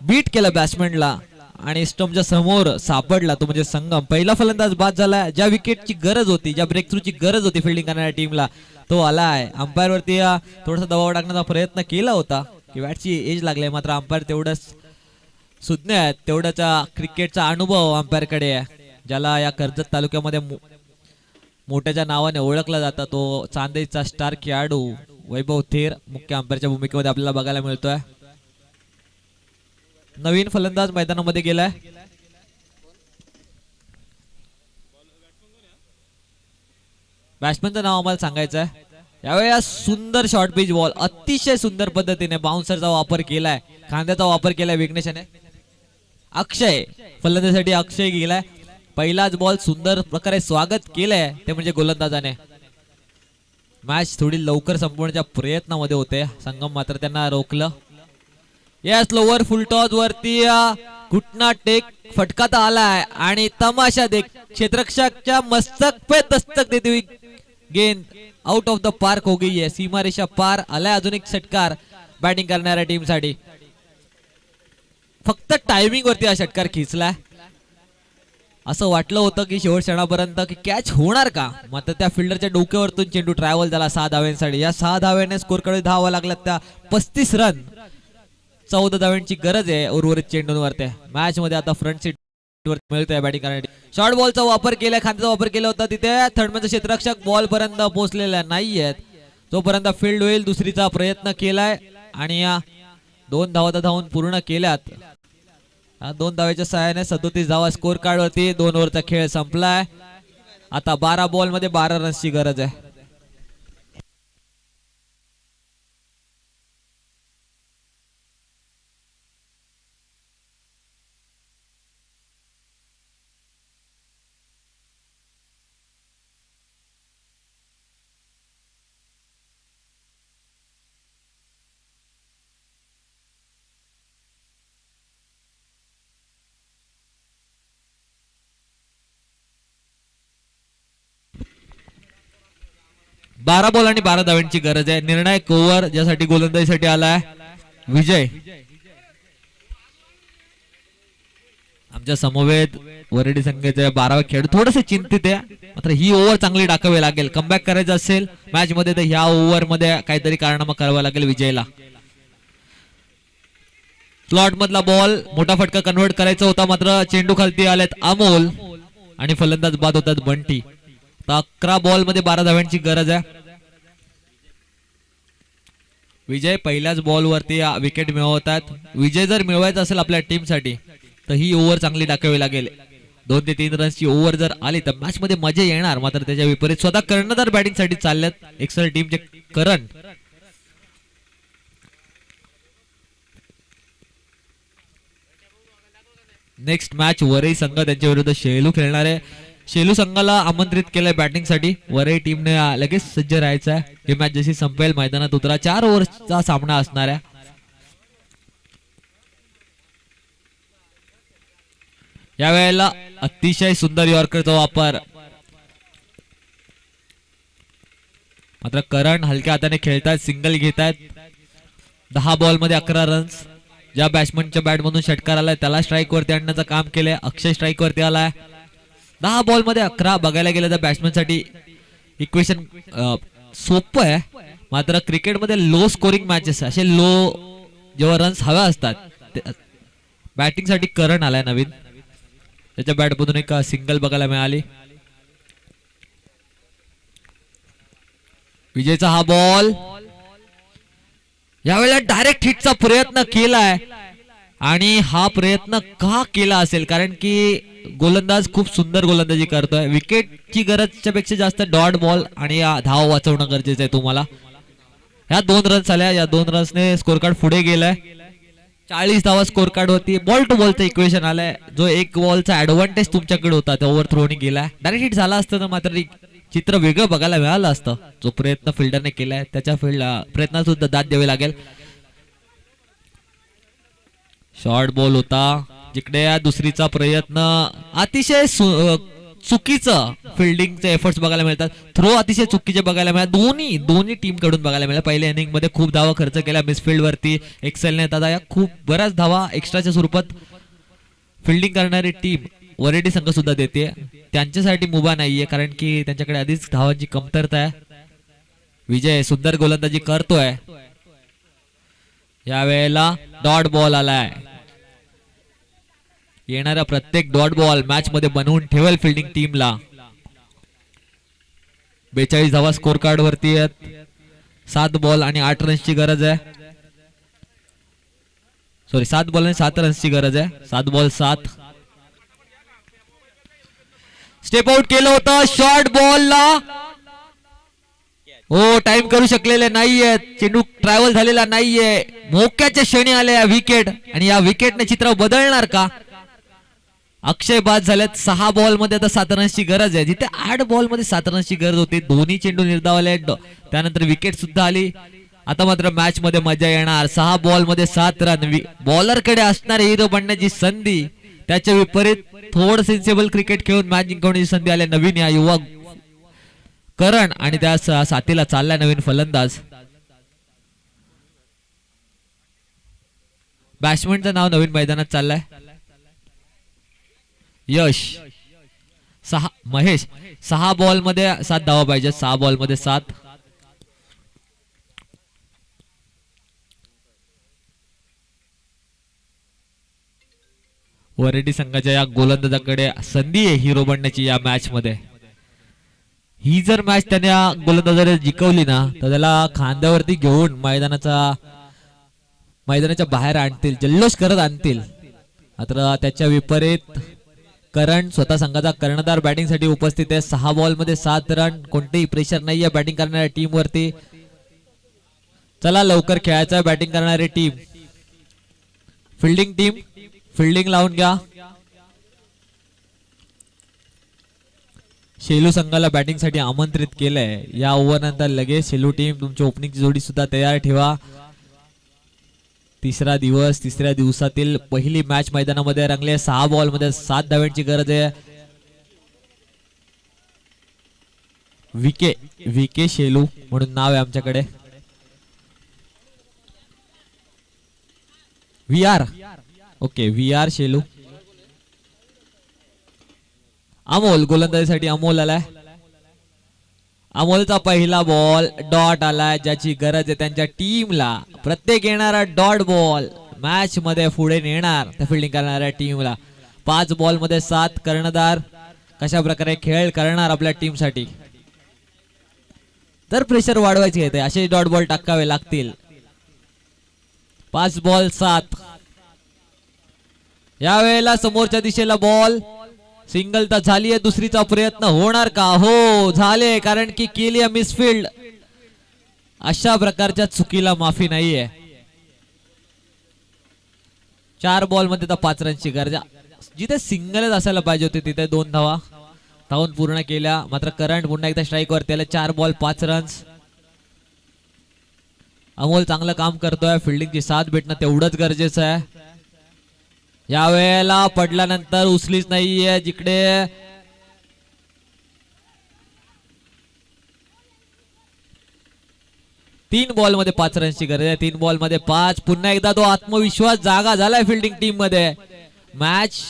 बीट केलं बॅट्समॅनला आणि स्टंपच्या समोर सापडला तो म्हणजे संगम. पहिला फलंदाज बाद झाला. ज्या विकेटची गरज होती ज्या ब्रेक थ्रूची गरज होती फिल्डिंग करणाऱ्या टीमला तो आला आहे. अंपायर वरती थोडासा दबाव टाकण्याचा प्रयत्न केला होता की बॅटची एज लागली मात्र अंपायर तेवढंच सुज्ञ आहेत तेवढ्याचा क्रिकेटचा अनुभव अंपायर कडे आहे. ज्याला या कर्जत तालुक्यामध्ये मोठ्याच्या नावाने ओळखला जाता तो चांदेचा स्टार खेळाडू वैभव थेर मुख्य अंपायरच्या भूमिकेमध्ये आपल्याला बघायला मिळतोय. नवीन फलंदाज मैदानामध्ये गेलाय. बॅट्समॅनचं नाव आम्हाला सांगायचं आहे. यावेळी सुंदर शॉर्ट पिच बॉल अतिशय सुंदर पद्धतीने बाउन्सरचा वापर केलाय खांद्याचा वापर केलाय विघ्नेशने. अक्षय फलंदाजीसाठी अक्षय गेलाय. पहिलाच बॉल सुंदर प्रकारे स्वागत केलंय ते म्हणजे गोलंदाजाने. मॅच थोडी लवकर संपवण्याच्या प्रयत्नामध्ये होते संगम मात्र त्यांना रोखलं. या स्लोवर फुलटॉस वरती घुटना टेक फटका तर आलाय आणि तमाशा देख क्षेत्ररक्षकच्या मस्तक पे दस्तक देती हुई गेंद आउट ऑफ द पार्क हो गई है. सीमारेषा पार आलाय. अजून एक षटकार बॅटिंग करणाऱ्या टीम साठी. फक्त टायमिंग वरती हा षटकार खिचलाय. असं वाटलं होतं की शेवट क्षणापर्यंत की कॅच होणार का मात्र त्या फिल्डरच्या डोक्यावरतून चेंडू ट्रॅव्हल झाला 6 धाव्यांसाठी. या 6 धाव्याने स्कोर कडे धावा लागल्यात त्या 35 रन. 14 धाव्यांची गरज आहे उर्वरित चेंडूंवरती. मॅच मध्ये आता फ्रंट सीट वर मिळतोय बॅटिंग करण्यासाठी. शॉर्ट बॉलचा वापर केलाय खांद्याचा वापर केला होता तिथे थर्डमॅनचा क्षेत्ररक्षक बॉल पर्यंत पोहोचलेला नाहीयेत. तोपर्यंत फील्ड होईल दुसरीचा प्रयत्न केलाय आणि या 2 धावा धावून पूर्ण केल्यात. 2 धावेच्या सहाय्याने 37 धावा स्कोर कार्ड वरती. 2 ओव्हरचा खेळ संपलाय. आता 12 बॉल मध्ये 12 रन्सची गरज आहे. बारा बॉल आणि 12 धाव्यांची गरज आहे. निर्णायक ओव्हर ज्यासाठी गोलंदाजीसाठी आलाय विजय. आमच्या समवेत वरडी संघाचे 12वे खेळ थोडेसे चिंतित आहे मात्र ही ओव्हर चांगली टाकावी लागेल. कमबॅक करायचं असेल मॅच मध्ये तर ह्या ओव्हर मध्ये काहीतरी कारनामा करावा लागेल विजयला. स्लॉट मधला बॉल मोठा फटका कन्व्हर्ट करायचा होता मात्र चेंडू खालती आलेत अमोल आणि फलंदाज बाद होतात बंटी. 11 बॉल मध्ये 12 धाव्यांची गरज आहे. विजय पहिल्याच बॉल वरती विकेट मिळवतात. विजय जर मिळवायचा असेल आपल्या टीम साठी तर ही ओव्हर चांगली टाकावी लागेल. 2 ते 3 रन्सची ओव्हर जर आली तर मॅच मध्ये मजा येणार मात्र त्याच्या विपरीत स्वतः कर्णधार बॅटिंग साठी चालल्यात एक्सेल टीमचे करण. नेक्स्ट मॅच वरई संघ त्यांच्या विरुद्ध शेलू खेळणार आहे. शेलू संघाला आमंत्रित केलंय बॅटिंग साठी. वरई टीमने लगेच सज्ज राहायचं आहे. ही मॅच जशी संपेल मैदानात उतरा. 4 ओव्हरचा सामना असणार आहे. या वेळेला अतिशय सुंदर यॉर्करचा वापर मात्र करण हलक्या हाताने खेळतात. सिंगल घेतात. 10 बॉल मध्ये 11 रन्स. ज्या बॅट्समनच्या बॅट मधून षटकार आलाय त्याला स्ट्राईक वरती आणण्याचं काम केलंय. अक्षय स्ट्राईक वरती आलाय. 10 बॉल मध्ये 11 बघायला गेलं तर बॅट्समॅन साठी इक्वेशन सोपं आहे मात्र क्रिकेटमध्ये लो स्कोरिंग मॅचेस असे लो जेव्हा रन्स हव्या असतात बॅटिंग साठी करण आलाय नवीन. त्याच्या बॅट मधून एक सिंगल बघायला मिळाली. विजयचा हा बॉल यावेळेला डायरेक्ट हिटचा प्रयत्न केलाय आणि हा प्रयत्न का केला असेल, कारण की गोलंदाज खूप सुंदर गोलंदाजी करतोय. विकेटची गरजच्या पेक्षा जास्त डॉट बॉल आणि धाव वाचवणं गरजेचं आहे तुम्हाला. ह्या 2 रन्स आल्या, या 2 रन्सने स्कोर कार्ड पुढे गेलाय. 40 धावा स्कोर कार्ड वरती. बॉल टू बॉलचं इक्वेशन आलंय. जो एक बॉलचा ऍडव्हान्टेज तुमच्याकडे होता त्या ओव्हर थ्रोनी गेलाय. डायरेक्ट हिट झाला असतं तर मात्र चित्र वेगळं बघायला मिळालं असतं. जो प्रयत्न फिल्डरने केलाय त्याच्या प्रयत्नात सुद्धा दाद द्यावी लागेल. शॉर्ट बॉल होता, जिकडे दुसरीचा प्रयत्न अतिशय चुकीचं फिल्डिंगचे एफर्ट्स बघायला मिळतात. थ्रो अतिशय चुकीचे बघायला मिळतात. दोन्ही टीम कडून बघायला मिळालं. पहिल्या इनिंग मध्ये खूप धावा खर्च केल्या मिसफिल्ड वरती. एक्सेलने दादा या खूप बऱ्याच धावा एक्स्ट्राच्या स्वरूपात फिल्डिंग करणारी टीम वरेडी संघ सुद्धा देते. त्यांच्यासाठी मुभा नाहीये, कारण की त्यांच्याकडे आधीच धावांची कमतरता आहे. विजय सुंदर गोलंदाजी करतोय. यावेळेला डॉट बॉल आलाय. येणारा प्रत्येक डॉट बॉल मॅच मध्ये बनवून ठेवेल फिल्डिंग टीमला. 42 धावा स्कोर कार्ड वरती आहेत. 7 बॉल आणि 8 रन्सची गरज आहे. 7 बॉल आणि 7 रन्सची गरज आहे. 7 बॉल 7. स्टेप आउट केलं होतं शॉर्ट बॉलला. हो, टाइम करू शकलेले नाहीये. चेंडू ट्रॅव्हल झालेला नाहीये. मोक्याच्या क्षणी आले या विकेट, आणि या विकेटने चित्र बदलणार का? अक्षय बाद झाल्यात. 6 बॉल मध्ये आता 7 रन्सची गरज आहे, जिथे 8 बॉल मध्ये 7 रन्सची गरज होती. दोन्ही चेंडू निर्धावले, त्यानंतर विकेट सुद्धा आली. आता मात्र मॅच मध्ये मजा येणार. 6 बॉल मध्ये 7 रन. बॉलर कडे असणारी हिरो बनण्याची संधी, त्याच्या विपरीत थोडं सेन्सिबल क्रिकेट खेळून मॅच जिंकवण्याची संधी आली. नवीन या युवा करण, आणि त्या साथीला चाललाय नवीन फलंदाज. बॅट्समनचं नाव नवीन मैदानात चाललंय यश. महेश. 6 बॉल मध्ये 7 धावा पाहिजे. 6 बॉल मध्ये 7. वरेडी संघाच्या या गोलंदाजाकडे संधी आहे हिरो बनण्याची या मॅच मध्ये. ही जर मॅच त्याने गोलंदाजाने जिंकवली ना, तर त्याला खांद्यावरती घेऊन मैदानाच्या बाहेर आणतील, जल्लोष करत आणतील. मात्र त्याच्या विपरीत करण स्वतः संघाचा कर्णधार बॅटिंग साठी उपस्थित आहे. 6 बॉल मध्ये 7 रन. कोणतेही प्रेशर नाहीये बॅटिंग करणाऱ्या टीम वरती. चला लवकर खेळायचा बॅटिंग करणारी टीम. फिल्डिंग टीम फिल्डिंग लावून घ्या. शेलू संघाला बॅटिंग साठी आमंत्रित केलंय. या ओव्हर नंतर लगेच शेलू टीम तुमची ओपनिंगची जोडी सुद्धा तयार ठेवा. तिसरा दिवस, तिसऱ्या दिवसातील पहिली मॅच मैदानामध्ये रंगले. 6 बॉल मध्ये 7 धाव्यांची गरज आहे. विके शेलू म्हणून नाव आहे आमच्याकडे. VR. Okay, VR Shelu. Amol गोलंदाजीसाठी Amol आलाय. अमोलचा पहिला बॉल डॉट आलाय, ज्याची गरज आहे त्यांच्या टीमला. प्रत्येक येणारा डॉट बॉल मॅच मध्ये पुढे नेणार त्या फिल्डिंग करणाऱ्या टीमला. 5 बॉल मध्ये 7. कर्णधार कशा प्रकारे खेळ करणार आपल्या टीम साठी. तर प्रेशर वाढवायचे येते, असे डॉट बॉल टाकावे लागतील. 5 बॉल 7. यावेळेला समोरच्या दिशेला बॉल. सिंगल तर झाली आहे. दुसरीचा प्रयत्न होणार का? हो झाले, कारण की केली आहे मिसफिल्ड. अशा प्रकारच्या चुकीला माफी नाहीये. 4 बॉल मध्ये तर 5 रनची गरज. जिथे सिंगलच असायला पाहिजे होते तिथे 2 धावा धावून पूर्ण केल्या. मात्र करंट पुन्हा एकदा स्ट्राईक वर त्याला. 4 बॉल 5 रन्स. अमोल चांगलं काम करतोय. फिल्डिंगची साथ भेटणं तेवढंच गरजेचं आहे. या वेळेला पडल्यानंतर उचलीच नाहीये, जिकडे तीन बॉल मध्ये 5 रनची गरज आहे. 3 बॉल मध्ये 5. पुन्हा एकदा तो आत्मविश्वास जागा झालाय फिल्डिंग टीम मध्ये. मॅच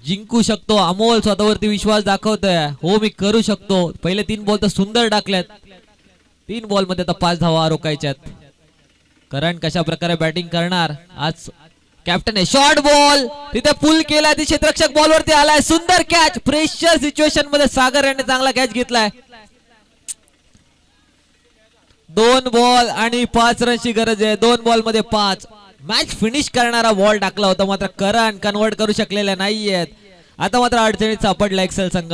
जिंकू शकतो. अमोल स्वतःवरती विश्वास दाखवतोय. हो मी करू शकतो. पहिले 3 बॉल तर सुंदर टाकलेत. 3 बॉल मध्ये आता 5 धावा रोखायच्यात. करण कशा प्रकारे बॅटिंग करणार आज कॅप्टन आहे. शॉर्ट बॉल तिथे पुल केला. ती क्षेत्ररक्षक बॉलवरती आलाय. सुंदर कॅच. प्रेशर सिच्युएशन मध्ये सागर याने चांगला कॅच घेतलाय. 2 बॉल आणि 5 रनची गरज आहे. 2 बॉल मध्ये 5. मॅच फिनिश करणारा बॉल टाकला होता, मात्र करण कन्वर्ट करू शकलेल्या नाहीयेत. आता मात्र अडचणीत सापडला एक्सेल संघ.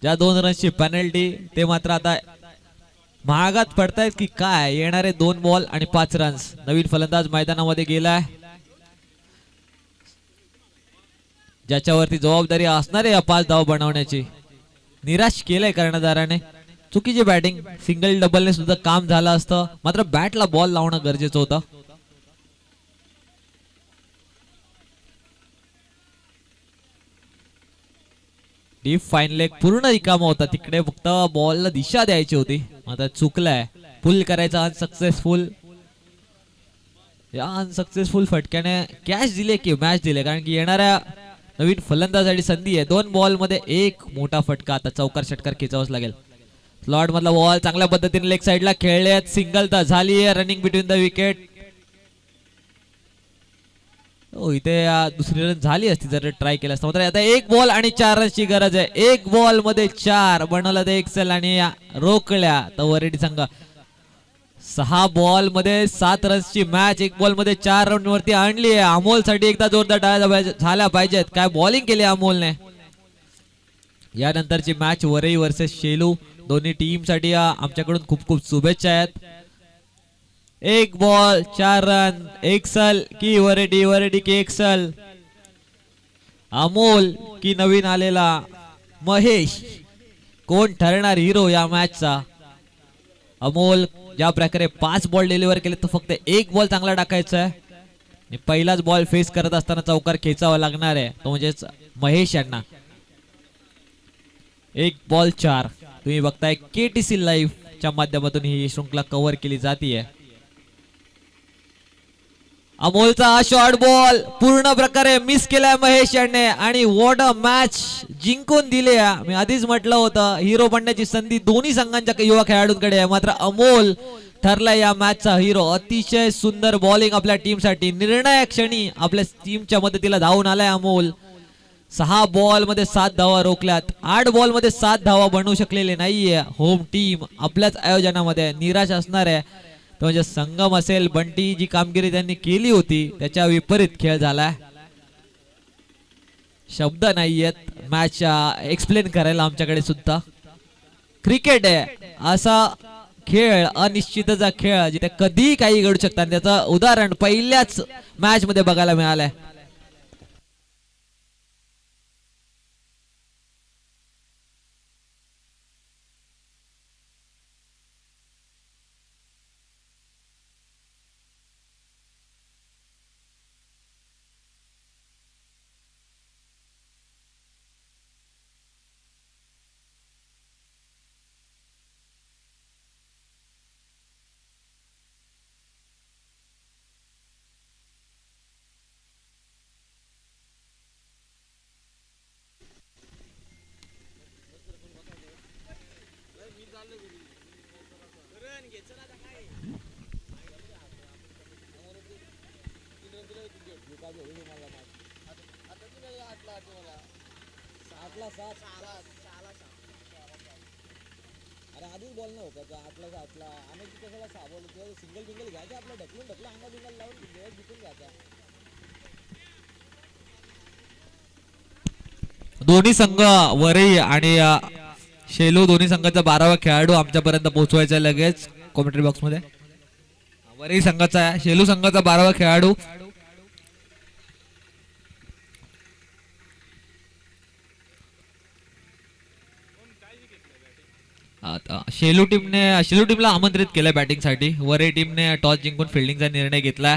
ज्या 2 रन्सची पेनल्टी ते मात्र आता महागात पडतायत की काय. येणारे 2 बॉल आणि 5 रन्स. नवीन फलंदाज मैदानामध्ये गेलाय, ज्याच्यावरती जबाबदारी असणार आहे या 5 धाव बनवण्याची. निराश केलंय कर्णधाराने. चुकीची बॅटिंग, सिंगल डबलने सुद्धा काम झालं असतं, मात्र बॅटला बॉल लावणं गरजेचं होतं. डीप फाईन लेग पूर्ण रिकामा होता, तिकडे फक्त बॉलला दिशा द्यायची होती, आता चुकलाय. पुल करायचा अनसक्सेसफुल. या अनसक्सेसफुल फटक्याने कॅच दिले की मॅच दिले, कारण की येणाऱ्या नवीन फलंदाजासाठी संधी आहे. 2 बॉल मध्ये 1 मोठा फटका. आता चौकार षटकार खेचावंच लागेल. स्लॉट मधला बॉल चांगल्या पद्धतीने लेग साइडला खेळले, सिंगल तर झाली आहे. Running between the wicket. इथे दुसरी रन झाली असती जर ट्राय केला असता. मात्र आता 1 बॉल आणि 4 रनची गरज आहे. 1 बॉल मध्ये 4 बनवला ते एक्सेल आणि रोखल्या तर वरेडी संघ. 6 बॉल मध्ये 7 रन्सची मॅच 1 बॉल मध्ये 4 रन वरती आणली आहे. अमोल साठी एकदा जोरदार टाळ्या झाल्या पाहिजेत. काय बॉलिंग केली अमोलने. यानंतरची मॅच वरई वर्सेस शेलू. दोन्ही टीम साठी आमच्याकडून खूप खूप शुभेच्छा आहेत. 1 बॉल 4 रन. एक्सल की वरेडी, वरेडी की एक्सल. अमोल की नवीन आलेला महेश. कोण ठरणार हिरो या मॅचचा. अमोल ज्या प्रकारे 5 बॉल डिलिव्हर केले, तर फक्त 1 बॉल चांगला टाकायचा आहे. पहिलाच बॉल फेस करत असताना चौकार खेचावा लागणार आहे, तो म्हणजेच महेश यांना. 1 बॉल 4. तुम्ही बघताय केटीसी लाईव्ह च्या माध्यमातून ही श्रृंखला कव्हर केली जाते. अमोलचा शॉर्ट बॉल पूर्ण प्रकारे मिस केलाय महेश यांनी, आणि वॉट अ मॅच जिंकून दिली. मी आधीच म्हटलं होतं हिरो बनण्याची संधी दोन्ही संघांच्या युवा खेळाडूंकडे आहे, मात्र अमोल ठरलाय या मॅचचा हिरो. अतिशय सुंदर बॉलिंग आपल्या टीमसाठी. निर्णायक क्षणी आपल्या टीमच्या मदतीला धावून आलाय अमोल. 6 बॉल मध्ये 7 धावा रोखल्यात. 8 बॉल मध्ये 7 धावा बनवू शकलेले नाहीये होम टीम. आपल्याच आयोजनामध्ये निराश असणार आहे, तो म्हणजे संगम असेल. बंटी जी कामगिरी त्यांनी केली होती त्याच्या विपरीत खेळ झाला. शब्द नाहीयेत मॅच एक्सप्लेन करायला आमच्याकडे सुद्धा. क्रिकेट आहे असा खेळ, अनिश्चितचा खेळ, जिथे कधी काही घडू शकतात. त्याचं उदाहरण पहिल्याच मॅच मध्ये बघायला मिळालंय. आधीच बॉल नाही होता 8ला आणि कशाला 6 बॉल सिंगल बिंगल घ्यायचे आपलं ढकलून अंगा बिंगल लावून वेळ जिंकून घ्यायचा. दोन्ही संघ वरई आणि शेलू दोन्ही संघाचा 12वा खेळाडू आमच्यापर्यंत पोहोचवायचा लगेच कॉमेंट्री बॉक्स मध्ये. वरई संघाचा शेलू संघाचा 12वा खेळाडू. शेलू टीमला आमंत्रित केलं बॅटिंग साठी. वरई टीमने टॉस जिंकून फिल्डिंगचा निर्णय घेतला.